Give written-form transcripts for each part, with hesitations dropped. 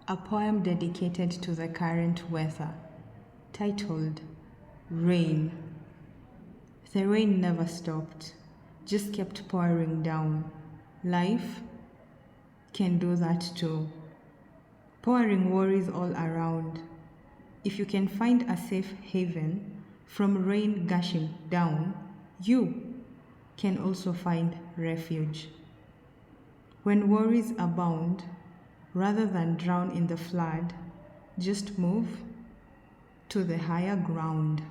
A poem dedicated to the current weather, titled Rain. The rain never stopped, just kept pouring down. Life can do that too. Pouring worries all around. If you can find a safe haven from rain gushing down, you can also find refuge. When worries abound, rather than drown in the flood, just move to the higher ground.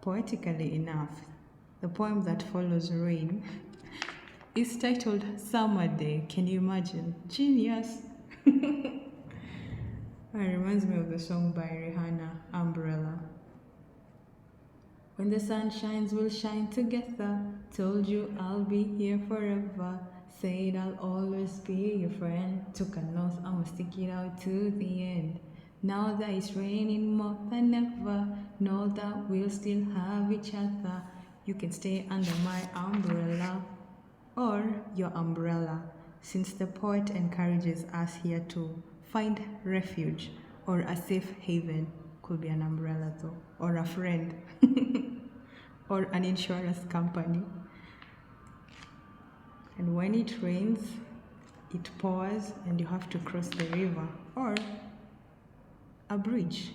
Poetically enough, the poem that follows Rain is titled Summer Day. Can you imagine? Genius! It reminds me of the song by Rihanna, Umbrella. When the sun shines, we'll shine together. Told you I'll be here forever. Said I'll always be your friend. Took an oath, I'ma stick it out to the end. Now that it's raining more than ever, know that we'll still have each other. You can stay under my umbrella or your umbrella, since the poet encourages us here to find refuge or a safe haven. Could be an umbrella though, or a friend, or an insurance company. And when it rains, it pours and you have to cross the river or a bridge.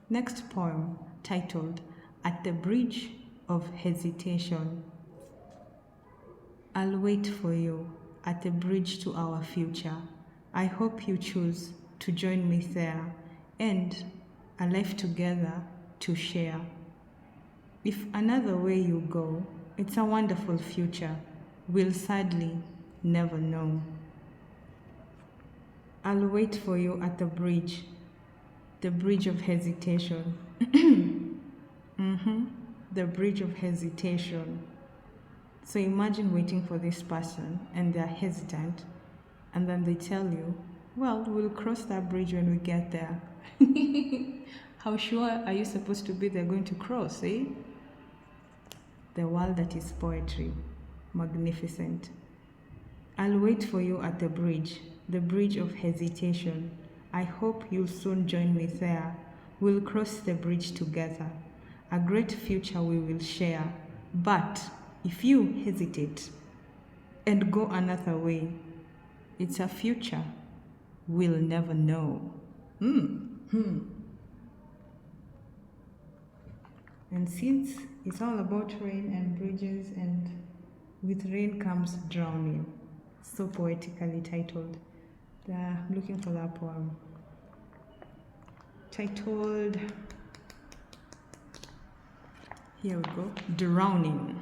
Next poem, titled At the Bridge of Hesitation. I'll wait for you at the bridge to our future. I hope you choose to join me there and a life together to share. If another way you go, it's a wonderful future we'll sadly never know. I'll wait for you at the bridge of hesitation. The bridge of hesitation. So imagine waiting for this person and they're hesitant, and then they tell you, well, we'll cross that bridge when we get there. How sure are you supposed to be they're going to cross, eh? The world that is poetry. Magnificent. I'll wait for you at the bridge of hesitation. I hope you'll soon join me there. We'll cross the bridge together. A great future we will share. But if you hesitate and go another way, it's a future we'll never know. And since it's all about rain and bridges, and with rain comes drowning, so poetically titled. I'm looking for that poem. Titled, here we go, Drowning.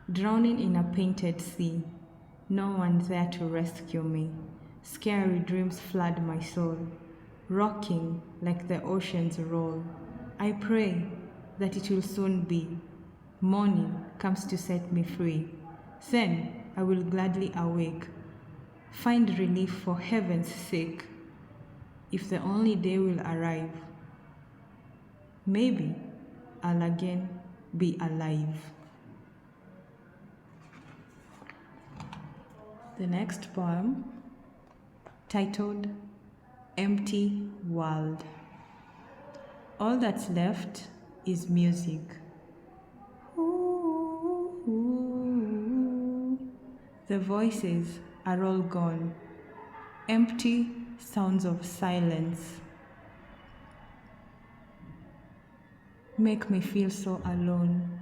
Drowning in a painted sea, no one there to rescue me. Scary dreams flood my soul, rocking like the oceans roll. I pray that it will soon be. Morning comes to set me free. Then I will gladly awake, find relief for heaven's sake. If the only day will arrive, maybe I'll again be alive. The next poem, titled Empty World. All that's left is music. The voices are all gone, empty sounds of silence. Make me feel so alone.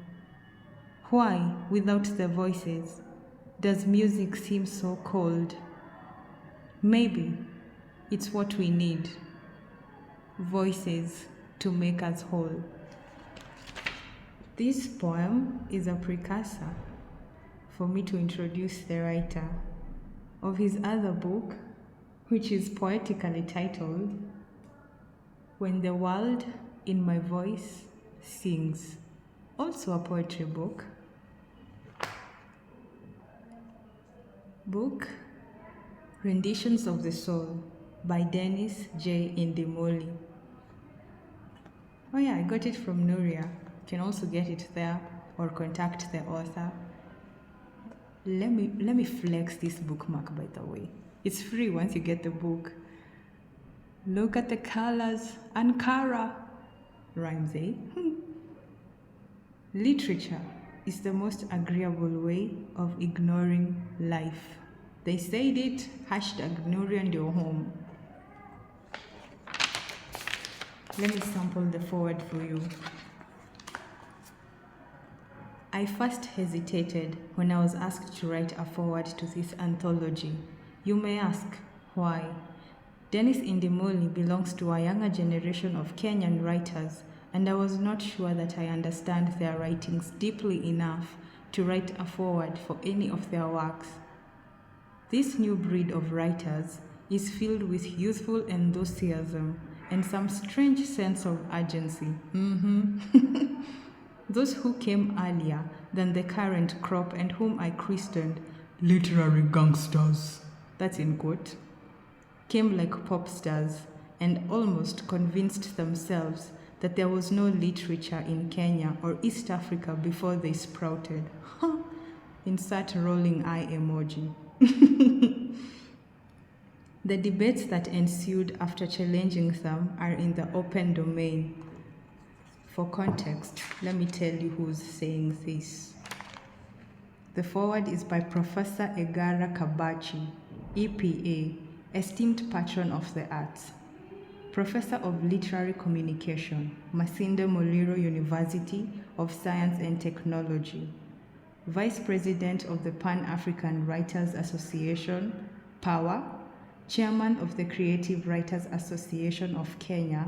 Why, without the voices, does music seem so cold? Maybe it's what we need, voices to make us whole. This poem is a precursor for me to introduce the writer of his other book, which is poetically titled When the World in My Voice Sings, also a poetry book. Book Renditions of the Soul by Dennis J. Indimuli. Oh yeah, I got it from Nuria. You can also get it there or contact the author. Let me flex this bookmark, by the way. It's free once you get the book. Look at the colors. Ankara. Rhymes, eh? Literature is the most agreeable way of ignoring life. They said it, #Ignoring your home. Let me sample the forward for you. I first hesitated when I was asked to write a foreword to this anthology. You may ask, why? Dennis Indimuli belongs to a younger generation of Kenyan writers, and I was not sure that I understand their writings deeply enough to write a foreword for any of their works. This new breed of writers is filled with youthful enthusiasm and some strange sense of urgency. Those who came earlier than the current crop and whom I christened literary gangsters, that's in quote, came like pop stars and almost convinced themselves that there was no literature in Kenya or East Africa before they sprouted. Insert rolling eye emoji. The debates that ensued after challenging them are in the open domain. For context, let me tell you who's saying this. The foreword is by Professor Egara Kabachi, EPA, esteemed patron of the arts, Professor of Literary Communication, Masinde Muliro University of Science and Technology, Vice President of the Pan-African Writers Association, POWER, Chairman of the Creative Writers Association of Kenya,